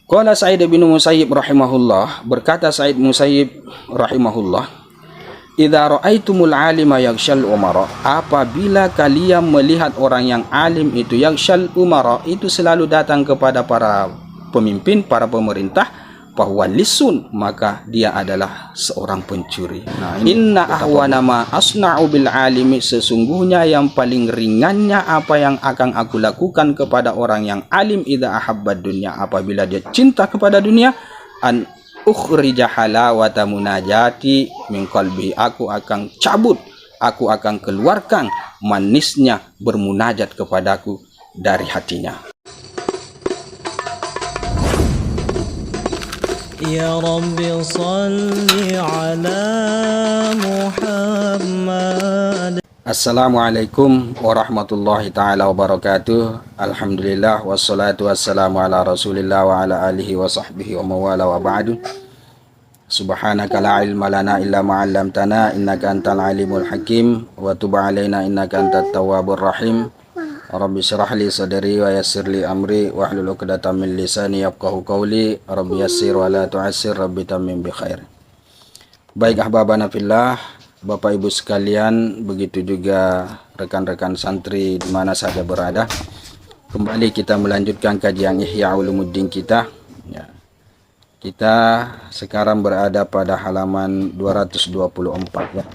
Qala Sa'id bin Musayyib rahimahullah, berkata Sa'id Musayyib rahimahullah, idza ra'aitumul alima yaghshal umara, apabila kalian melihat orang yang alim itu yaghshal umara, itu selalu datang kepada para pemimpin, para pemerintah, bahwa lisun, maka dia adalah seorang pencuri. Nah, inna ahwana ma asna'u bil alimi, sesungguhnya yang paling ringannya apa yang akan aku lakukan kepada orang yang alim, idza ahabbad dunya, apabila dia cinta kepada dunia, an ukhrija halawata munajati min qalbi, aku akan cabut, aku akan keluarkan manisnya bermunajat kepadaku dari hatinya. Ya Rabbi salli ala Muhammad. Assalamualaikum warahmatullahi ta'ala wabarakatuh. Alhamdulillah wassalatu wassalamu ala rasulillah wa ala alihi wa sahbihi wa mawala wa ba'du. Subhanaka la ilma lana illa ma'allamtana innaka antal alimul hakim wa tub alaina innaka antat tawwabur rahim. Rabbi syrah li sadri wa yassir li amri wa hlul 'uqdatam min lisani yafqahu qawli. Rabbi yassir wa la tu'assir, Rabbi tammim bi khair. Baik ahbabana fillah, Bapak Ibu sekalian, begitu juga rekan-rekan santri di mana saja berada. Kembali kita melanjutkan kajian Ihya Ulumuddin kita. Ya. Kita sekarang berada pada halaman 224 ya.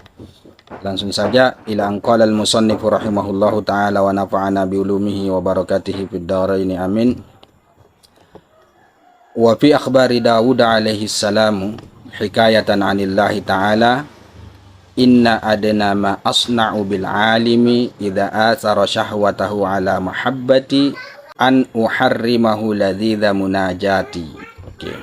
Langsung saja, ila anqala al-musannifu rahimahullahu ta'ala wa nafa'ana bi ulumihi wa barakatihi fid dharain amin. Wa fi akhbari Dawud alaihi salamu hikayatan 'anillahi ta'ala, inna adna ma asna'u bil alimi idza athara syahwatahu ala mahabbati an uharrimahu ladhidha munajati. Oke.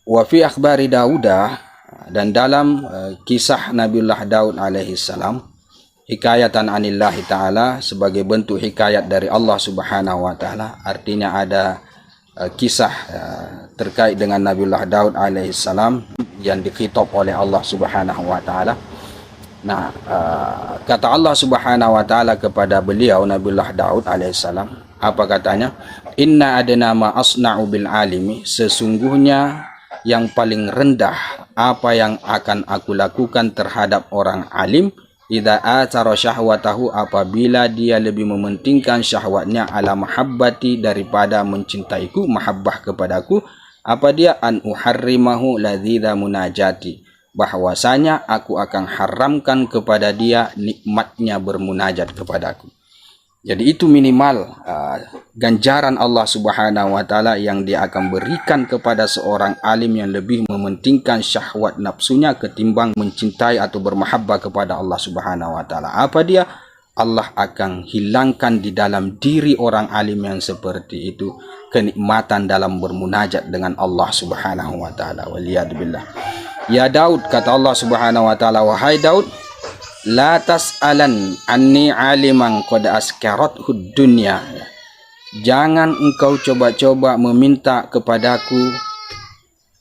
Wa fi akhbari Dawuda, dan dalam kisah Nabiullah Daud alaihi salam, hikayatan anillahi ta'ala, sebagai bentuk hikayat dari Allah subhanahu wa ta'ala, artinya ada kisah terkait dengan Nabiullah Daud alaihi salam yang dikhitab oleh Allah subhanahu wa ta'ala. Nah, kata Allah subhanahu wa ta'ala kepada beliau Nabiullah Daud alaihi salam, apa katanya? Inna adna ma asna'u bil alimi, sesungguhnya yang paling rendah apa yang akan aku lakukan terhadap orang alim, idza athara syahwatahu, apabila dia lebih mementingkan syahwatnya, ala mahabbati, daripada mencintaiku, mahabbah kepadaku, apa dia, an uharrimahu ladhidha munajati, bahwasanya aku akan haramkan kepada dia nikmatnya bermunajat kepadaku. Jadi itu minimal ganjaran Allah subhanahu wa ta'ala yang dia akan berikan kepada seorang alim yang lebih mementingkan syahwat nafsunya ketimbang mencintai atau bermahabbah kepada Allah subhanahu wa ta'ala. Apa dia? Allah akan hilangkan di dalam diri orang alim yang seperti itu kenikmatan dalam bermunajat dengan Allah subhanahu wa ta'ala. Waliyadzubillah. Ya Daud, kata Allah subhanahu wa ta'ala, wahai Daud, la tas'alan anni aliman qad askarathu dunya, jangan engkau coba-coba meminta kepadaku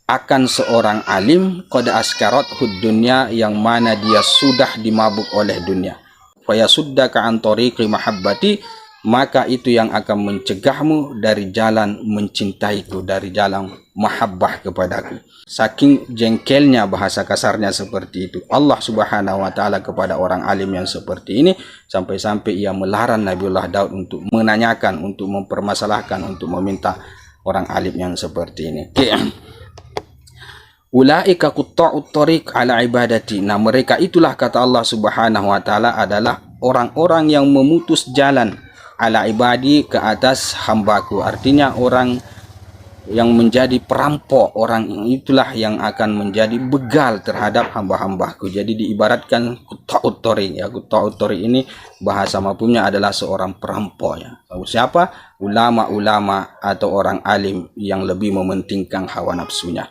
akan seorang alim qad askarathu dunya, yang mana dia sudah dimabuk oleh dunia, fa yasuddaka an tariqi mahabbati, maka itu yang akan mencegahmu dari jalan mencintaiku, dari jalan mahabbah kepadaku. Saking jengkelnya, bahasa kasarnya seperti itu Allah subhanahu wa ta'ala kepada orang alim yang seperti ini, sampai-sampai ia melarang Nabiullah Daud untuk menanyakan, untuk mempermasalahkan, untuk meminta orang alim yang seperti ini. Ulaika qutta'ut tariq ala ibadati, nah mereka itulah, kata Allah subhanahu wa ta'ala, adalah orang-orang yang memutus jalan ala ibadi, ke atas hambaku, artinya orang yang menjadi perampok, orang itulah yang akan menjadi begal terhadap hamba-hambaku. Jadi diibaratkan qutta'ut tariq ya. Qutta'ut tariq ini bahasa mafhumnya adalah seorang perampok ya. Siapa? Ulama-ulama atau orang alim yang lebih mementingkan hawa nafsunya.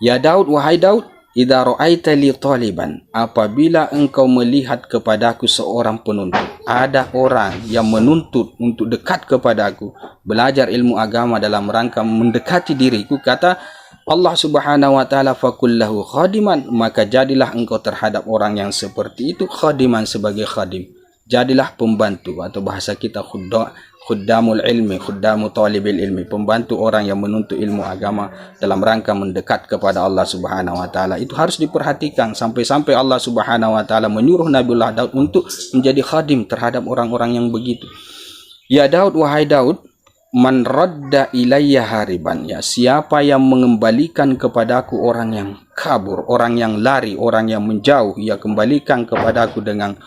Ya Daud, wahai Daud, idza ra'aita li taliban, apabila engkau melihat kepadaku seorang penuntut, ada orang yang menuntut untuk dekat kepadaku, belajar ilmu agama dalam rangka mendekati diriku, kata Allah subhanahu wa ta'ala, fakullahu khadiman, maka jadilah engkau terhadap orang yang seperti itu khadiman, sebagai khadim, jadilah pembantu, atau bahasa kita Khuddamul ilmi, khuddamu talibil ilmi, pembantu orang yang menuntut ilmu agama dalam rangka mendekat kepada Allah Subhanahu wa taala. Itu harus diperhatikan sampai-sampai Allah Subhanahu wa taala menyuruh Nabiullah Daud untuk menjadi khadim terhadap orang-orang yang begitu. Ya Daud, wahai Daud, man radda ilayya hariban, ya siapa yang mengembalikan kepadaku orang yang kabur, orang yang lari, orang yang menjauh, ya kembalikan kepadaku dengan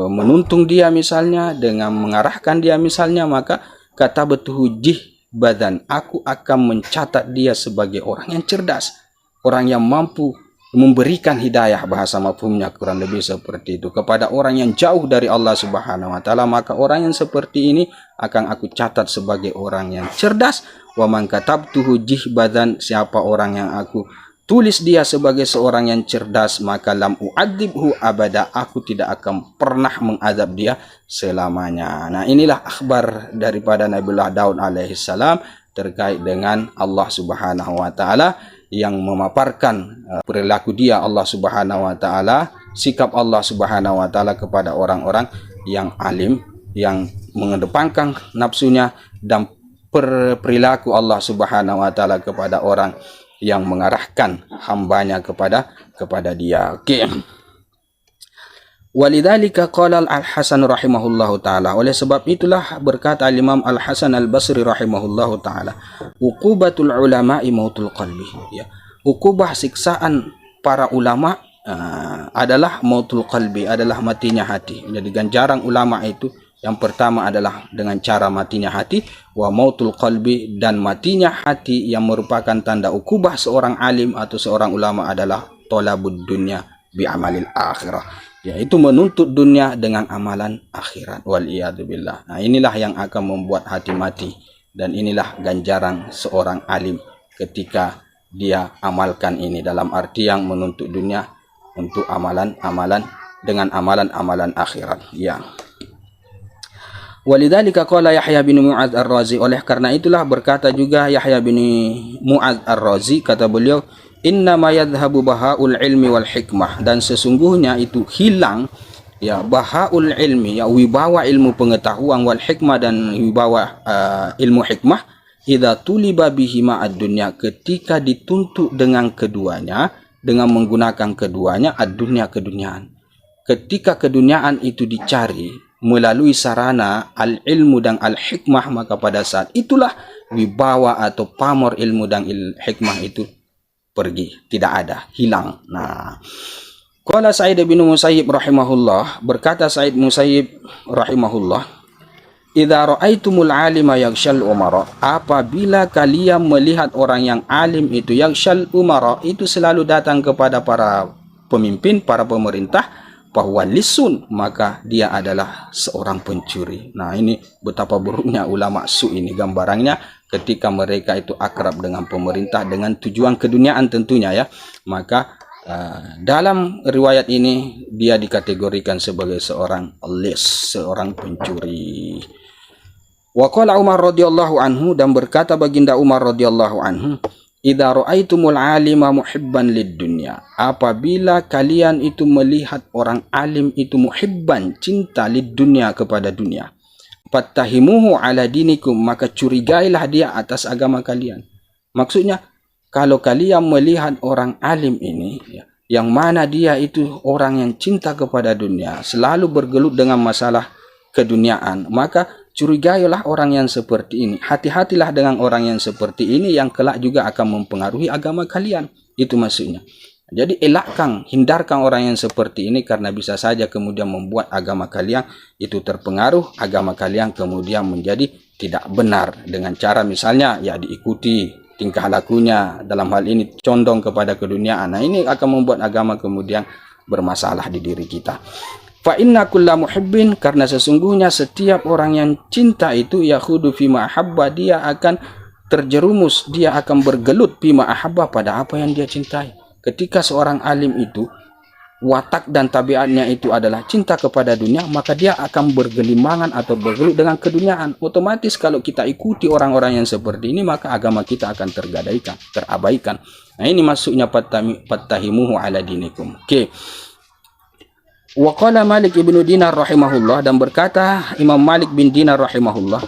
menuntung dia misalnya, dengan mengarahkan dia misalnya, maka kata betuhu badan, aku akan mencatat dia sebagai orang yang cerdas, orang yang mampu memberikan hidayah, bahasa mafhumnya kurang lebih seperti itu, kepada orang yang jauh dari Allah Subhanahu wa taala. Maka orang yang seperti ini akan aku catat sebagai orang yang cerdas. Wa man katabtuhu badan, siapa orang yang aku tulis dia sebagai seorang yang cerdas, maka lam u'adzibhu abada, aku tidak akan pernah mengadab dia selamanya. Nah, inilah akhbar daripada Nabiullah Daud alaihissalam terkait dengan Allah Subhanahu wa taala, yang memaparkan perilaku dia Allah Subhanahu wa taala, sikap Allah Subhanahu wa taala kepada orang-orang yang alim, yang mengedepankan nafsunya, dan perilaku Allah Subhanahu wa taala kepada orang yang mengarahkan hambanya kepada dia. Oke. Walidzalika qala Al-Hasan rahimahullahu taala, oleh sebab itulah berkata Imam Al-Hasan Al-Basri rahimahullahu taala, uqubatul ulama'i mautul qalbi, ya. Ukubah siksaan para ulama adalah mautul qalbi, adalah matinya hati. Jadi ganjaran ulama itu yang pertama adalah dengan cara matinya hati, wa mautul qalbi, dan matinya hati yang merupakan tanda ukubah seorang alim atau seorang ulama adalah tolabud dunya bi amalil akhirah, yaitu menuntut dunia dengan amalan akhirat. Waliyadzubillah. Nah, inilah yang akan membuat hati mati, dan inilah ganjaran seorang alim ketika dia amalkan ini, dalam arti yang menuntut dunia untuk amalan-amalan dengan amalan-amalan akhirat. Ya. Walidzalika qala Yahya bin Mu'adz Ar-Razi, oleh karena itulah berkata juga Yahya bin Mu'adz Ar-Razi, kata beliau, inna ma yadhhabu bahaul ilmi wal hikmah, dan sesungguhnya itu hilang, ya, bahaul ilmi, ya, wibawa ilmu pengetahuan, wal hikmah, dan wibawa ilmu hikmah, idza tuliba bihi ma'ad dunya, ketika dituntut dengan keduanya, dengan menggunakan keduanya, ad-dunya, keduniaan. Ketika keduniaan itu dicari melalui sarana al-ilmu dan al-hikmah, maka pada saat itulah wibawa atau pamor ilmu dan hikmah itu pergi, tidak ada, hilang. Nah, qala Sa'id bin Musayyib rahimahullah, berkata Sa'id Musayyib rahimahullah, idza ra'aitumul alima yaghshal umara, apabila kalian melihat orang yang alim itu yaghshal umara, itu selalu datang kepada para pemimpin, para pemerintah, bahwa lisun, maka dia adalah seorang pencuri. Nah, ini betapa buruknya ulama su ini gambarannya, ketika mereka itu akrab dengan pemerintah dengan tujuan keduniaan tentunya, ya. Maka dalam riwayat ini dia dikategorikan sebagai seorang lis, seorang pencuri. Wa qala Umar radhiyallahu anhu, dan berkata baginda Umar radhiyallahu anhu, idza ra'aitumul alima muhibban lid dunya, apabila kalian itu melihat orang alim itu muhibban, cinta, lid dunya, kepada dunia, fattahimuhu ala dinikum, maka curigailah dia atas agama kalian. Maksudnya, kalau kalian melihat orang alim ini, ya, yang mana dia itu orang yang cinta kepada dunia, selalu bergelut dengan masalah keduniaan, maka curigailah orang yang seperti ini. Hati-hatilah dengan orang yang seperti ini, yang kelak juga akan mempengaruhi agama kalian. Itu maksudnya. Jadi elakkan, hindarkan orang yang seperti ini, karena bisa saja kemudian membuat agama kalian itu terpengaruh, agama kalian kemudian menjadi tidak benar dengan cara misalnya ya diikuti tingkah lakunya, dalam hal ini condong kepada keduniaan. Nah, ini akan membuat agama kemudian bermasalah di diri kita. Fa inna kulla muhibbin, karena sesungguhnya setiap orang yang cinta itu yakhudu fima ahabba, dia akan terjerumus, dia akan bergelut fima ahabba, pada apa yang dia cintai. Ketika seorang alim itu watak dan tabiatnya itu adalah cinta kepada dunia, maka dia akan bergelimangan atau bergelut dengan keduniaan. Otomatis kalau kita ikuti orang-orang yang seperti ini, maka agama kita akan tergadaikan, terabaikan. Nah, ini maksudnya fattahimuhu ala dinikum. Oke. Wa qala Malik ibnu Dinar rahimahullah, dan berkata Imam Malik bin Dinar rahimahullah,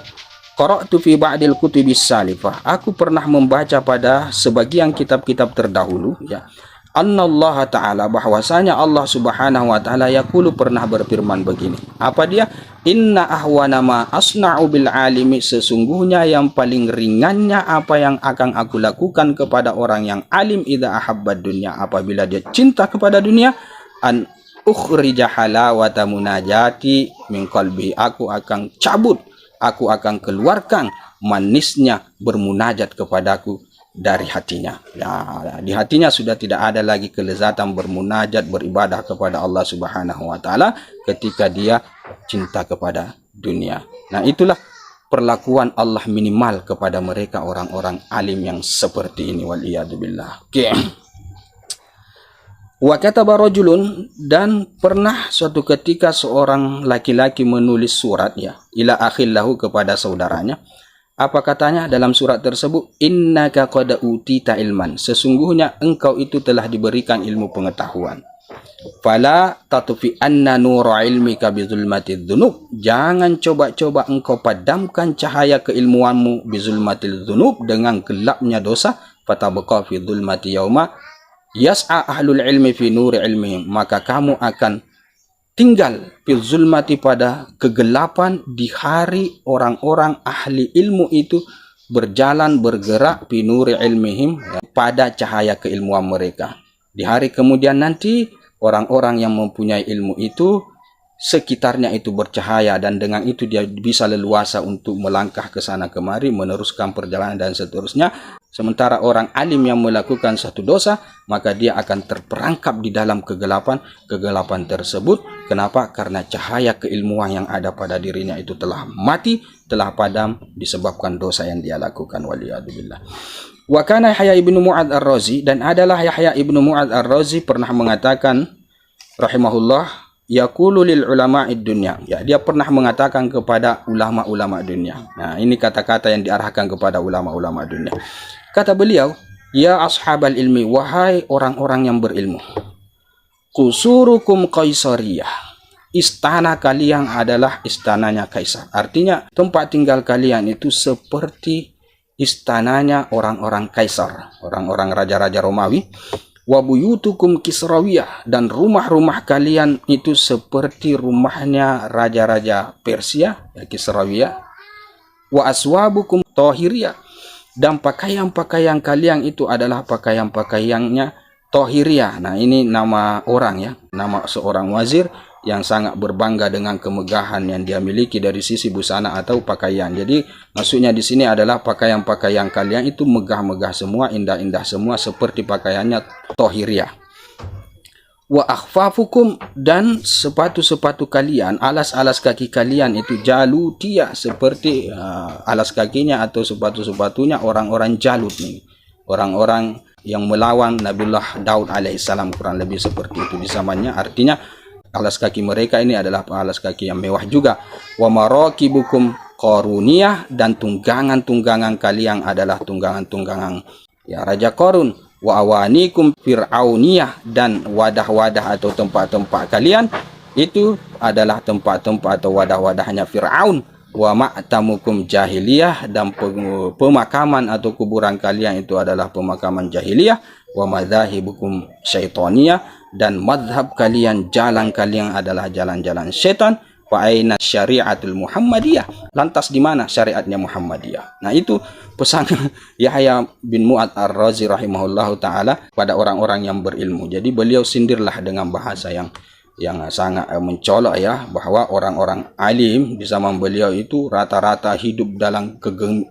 qara'tu fi ba'dil kutubis salifah, aku pernah membaca pada sebagian kitab-kitab terdahulu, ya, annallaha ta'ala, bahwasanya Allah subhanahu wa ta'ala yaqulu, pernah berfirman begini. Apa dia? Inna ahwana ma asna'u bil alimi, sesungguhnya yang paling ringannya apa yang akan aku lakukan kepada orang yang alim, idza ahabbad dunya, apabila dia cinta kepada dunia, an ukhrija halawata munajati min qalbi, aku akan cabut, aku akan keluarkan manisnya bermunajat kepadaku dari hatinya. Ya, di hatinya sudah tidak ada lagi kelezatan bermunajat, beribadah kepada Allah Subhanahu wa taala ketika dia cinta kepada dunia. Nah, itulah perlakuan Allah minimal kepada mereka orang-orang alim yang seperti ini, wal iyad billah. Oke. Wa kataba rajulun, dan pernah suatu ketika seorang laki-laki menulis surat, ya, ila akhillahu, kepada saudaranya. Apa katanya dalam surat tersebut? Innaka qad utita ilman, sesungguhnya engkau itu telah diberikan ilmu pengetahuan. Fala tatfi anna nura ilmika bizulmatidz dzunub, jangan coba-coba engkau padamkan cahaya keilmuanmu bizulmatidz dzunub, dengan gelapnya dosa. Fatabqa fi dzulmati yauma yas'a ahlul ilmi fi nuri ilmihim, maka kamu akan tinggal fil zulmati, pada kegelapan di hari orang-orang ahli ilmu itu berjalan bergerak fi nuri ilmihim, pada cahaya keilmuan mereka. Di hari kemudian nanti orang-orang yang mempunyai ilmu itu sekitarnya itu bercahaya, dan dengan itu dia bisa leluasa untuk melangkah ke sana kemari, meneruskan perjalanan dan seterusnya. Sementara orang alim yang melakukan satu dosa, maka dia akan terperangkap di dalam kegelapan tersebut. Kenapa? Karena cahaya keilmuan yang ada pada dirinya itu telah mati, telah padam disebabkan dosa yang dia lakukan. Waliyadzubillah. Wa kana Yahya ibnu Mu'adz ar-Razi, dan adalah Yahya ibnu Mu'adz ar-Razi pernah mengatakan rahimahullah, yaqulu lil ulama'id dunya, ya, dia pernah mengatakan kepada ulama-ulama dunia. Nah, ini kata-kata yang diarahkan kepada ulama-ulama dunia. Kata beliau, ya ashabal ilmi, wahai orang-orang yang berilmu, qusurukum qaisariyah, istana kalian adalah istananya kaisar. Artinya tempat tinggal kalian itu seperti istananya orang-orang kaisar, orang-orang raja-raja Romawi. Wa buyutukum kisrawiyah, dan rumah-rumah kalian itu seperti rumahnya raja-raja Persia, ya, Kisrawiyah. Wa aswabukum tahiriyah, dan pakaian-pakaian kalian itu adalah pakaian-pakaiannya tahiriyah. Nah, ini nama orang, ya, nama seorang wazir yang sangat berbangga dengan kemegahan yang dia miliki dari sisi busana atau pakaian. Jadi maksudnya di sini adalah pakaian-pakaian kalian itu megah-megah semua, indah-indah semua, seperti pakaiannya tahiriyah. Wa akhfafukum, dan sepatu-sepatu kalian, alas-alas kaki kalian itu jalutiyah, seperti alas kakinya atau sepatu-sepatunya orang-orang Jalut nih, orang-orang yang melawan Nabiullah Daud alaihissalam, kurang lebih seperti itu di zamannya. Artinya alas kaki mereka ini adalah alas kaki yang mewah juga. Wa marakibukum qaruniyah, dan tunggangan-tunggangan kalian adalah tunggangan-tunggangan, ya, Raja Qarun. Wa awanikum fir'auniyah, dan wadah-wadah atau tempat-tempat kalian itu adalah tempat-tempat atau wadah-wadahnya Fir'aun. Wa ma'tamukum jahiliyah, dan pemakaman atau kuburan kalian itu adalah pemakaman jahiliyah. Wa madzahibukum syaitaniyah, dan madhab kalian, jalan kalian adalah jalan-jalan syaitan. Wa aina syariatul Muhammadiyah, lantas di mana syariatnya Muhammadiyah? Nah, itu pesan Yahya bin Mu'adz ar-Razi rahimahullahu taala pada orang-orang yang berilmu. Jadi beliau sindirlah dengan bahasa yang sangat mencolok, ya, bahwa orang-orang alim di zaman beliau itu rata-rata hidup dalam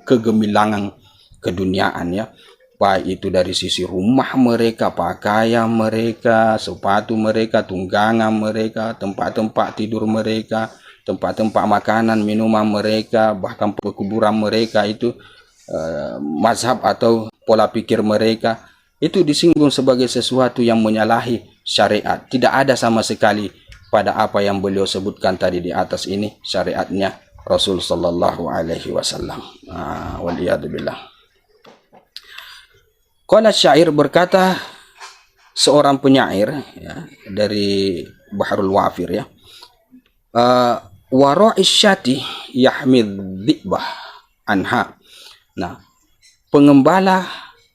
kegemilangan keduniaan, ya. Baik itu dari sisi rumah mereka, pakaian mereka, sepatu mereka, tunggangan mereka, tempat-tempat tidur mereka, tempat-tempat makanan, minuman mereka, bahkan pekuburan mereka itu, mazhab atau pola pikir mereka itu disinggung sebagai sesuatu yang menyalahi syariat. Tidak ada sama sekali pada apa yang beliau sebutkan tadi di atas ini syariatnya Rasul sallallahu alaihi wasallam. Waliyadzubillah. Qala syair, berkata seorang penyair, ya, dari Bahrul Wafir ya. Wara'is syati yahmid dhi'bah anha. Nah, pengembala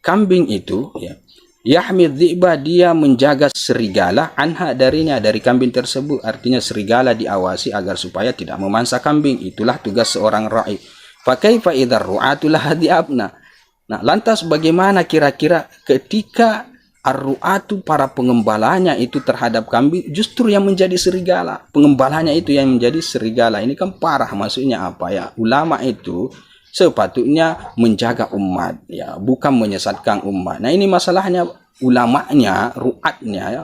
kambing itu ya, yahmid dhi'bah, dia menjaga serigala, anha darinya, dari kambing tersebut. Artinya serigala diawasi agar supaya tidak memangsa kambing. Itulah tugas seorang ra'i. Fa kaifa idzar ru'atu lahadiabna. Nah, lantas bagaimana kira-kira ketika ar-ru'atu, para pengembalanya itu terhadap kambing justru yang menjadi serigala, pengembalanya itu yang menjadi serigala. Ini kan parah. Maksudnya apa ya? Ulama itu sepatutnya menjaga umat ya, bukan menyesatkan umat. Nah, ini masalahnya ulamanya, ru'atnya ya,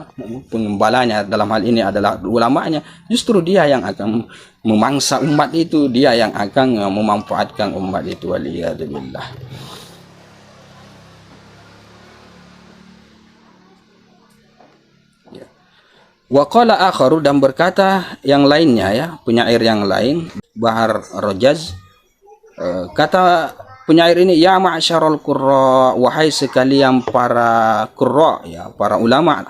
pengembalanya dalam hal ini adalah ulamanya, justru dia yang akan memangsa umat itu, dia yang akan memanfaatkan umat itu. Waliyadzubillah. Wa qala akharu, dan berkata yang lainnya ya, penyair yang lain, Bahar Rojaz, kata penyair ini, ya ma'syarul qurra, wahai sekalian para qurra ya, para ulama,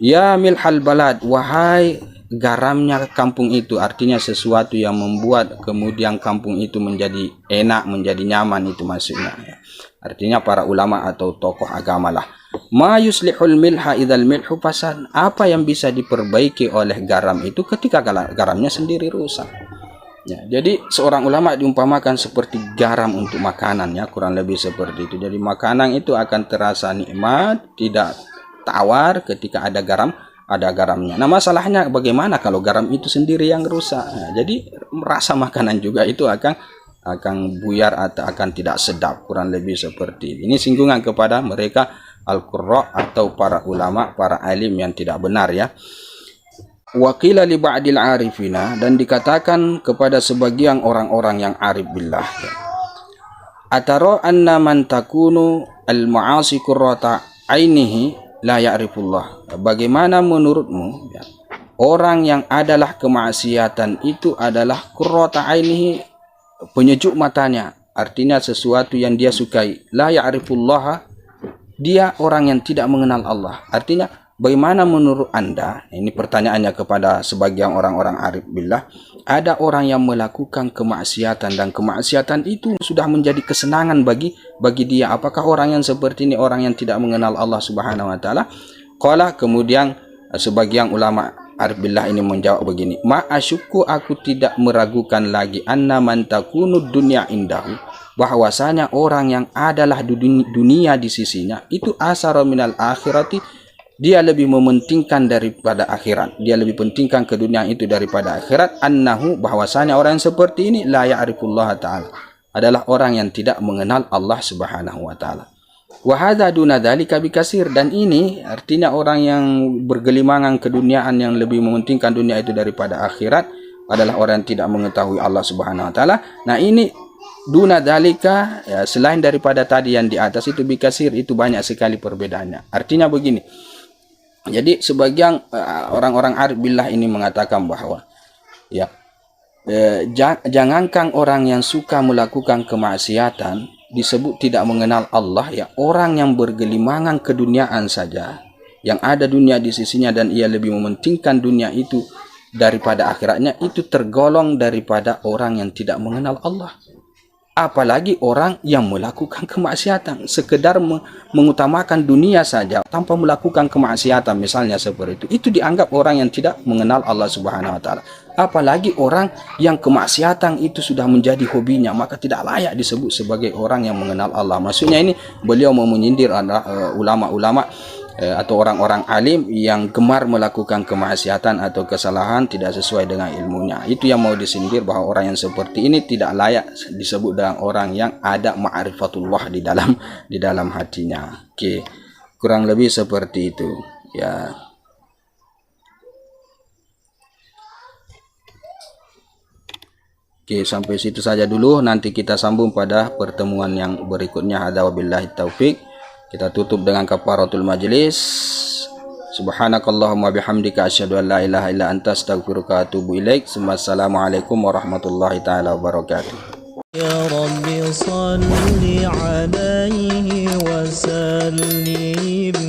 ya milhal balad, wahai garamnya kampung itu. Artinya sesuatu yang membuat kemudian kampung itu menjadi enak, menjadi nyaman, itu maksudnya ya. Artinya para ulama atau tokoh agama lah. Ma yuslihul milha idzal milhu fasad, apa yang bisa diperbaiki oleh garam itu ketika garamnya sendiri rusak ya. Jadi seorang ulama diumpamakan seperti garam untuk makanan ya, kurang lebih seperti itu. Jadi makanan itu akan terasa nikmat, tidak tawar ketika ada garamnya. Nah, masalahnya bagaimana kalau garam itu sendiri yang rusak? Nah, jadi rasa makanan juga itu akan buyar atau akan tidak sedap, kurang lebih seperti ini. Singgungan kepada mereka al-qurra atau para ulama, para alim yang tidak benar ya. Waqila li ba'dil arifina, dan dikatakan kepada sebagian orang-orang yang arif billah ya. Atara anna man takunu al-ma'asi qurrata ainihi la ya'rifullah. Bagaimana menurutmu ya, orang yang adalah kemaksiatan itu adalah qurrata ainihi, penyejuk matanya, artinya sesuatu yang dia sukai, la ya'rifullah, dia orang yang tidak mengenal Allah. Artinya bagaimana menurut Anda, ini pertanyaannya kepada sebagian orang-orang arif billah, ada orang yang melakukan kemaksiatan dan kemaksiatan itu sudah menjadi kesenangan bagi dia. Apakah orang yang seperti ini orang yang tidak mengenal Allah Subhanahu wa taala? Qala, kemudian sebagian ulama arif billah ini menjawab begini, ma asyukku, aku tidak meragukan lagi, anna man takunu dunya indahu, bahwasanya orang yang adalah dunia di sisinya itu asara minal akhirati, dia lebih mementingkan daripada akhirat, dia lebih pentingkan ke dunia itu daripada akhirat. Annahu, bahwasanya orang yang seperti ini la ya'rifullah ta'ala, adalah orang yang tidak mengenal Allah Subhanahu wa taala. Wa hadza duna dzalika bikasir, dan ini artinya orang yang bergelimangan keduniaan, yang lebih mementingkan dunia itu daripada akhirat, adalah orang yang tidak mengetahui Allah Subhanahu wa taala. Nah, ini duna dzalika ya, selain daripada tadi yang di atas itu bikasir, itu banyak sekali perbedaannya. Artinya begini. Jadi sebagian orang-orang arif billah ini mengatakan bahwa ya, jangankan orang yang suka melakukan kemaksiatan disebut tidak mengenal Allah ya, orang yang bergelimangan keduniaan saja, yang ada dunia di sisinya dan ia lebih mementingkan dunia itu daripada akhiratnya, itu tergolong daripada orang yang tidak mengenal Allah. Apalagi orang yang melakukan kemaksiatan, sekedar mengutamakan dunia saja tanpa melakukan kemaksiatan, misalnya seperti itu dianggap orang yang tidak mengenal Allah Subhanahu wa taala. Apalagi orang yang kemaksiatan itu sudah menjadi hobinya, maka tidak layak disebut sebagai orang yang mengenal Allah. Maksudnya ini beliau mau menyindir ulama-ulama atau orang-orang alim yang gemar melakukan kemaksiatan atau kesalahan tidak sesuai dengan ilmunya. Itu yang mau disindir, bahwa orang yang seperti ini tidak layak disebut dengan orang yang ada ma'rifatullah di dalam hatinya. Oke, kurang lebih seperti itu ya. Oke, sampai situ saja dulu. Nanti kita sambung pada pertemuan yang berikutnya. Hadza wabillahi taufik. Kita tutup dengan kafaratul majlis. Subhanakallahumma bihamdika asyhadu an la ilaha illa anta astaghfiruka wa atubu ilaik. Assalamualaikum warahmatullahi taala wabarakatuh. Ya Rabbi salli alaihi wa sallim.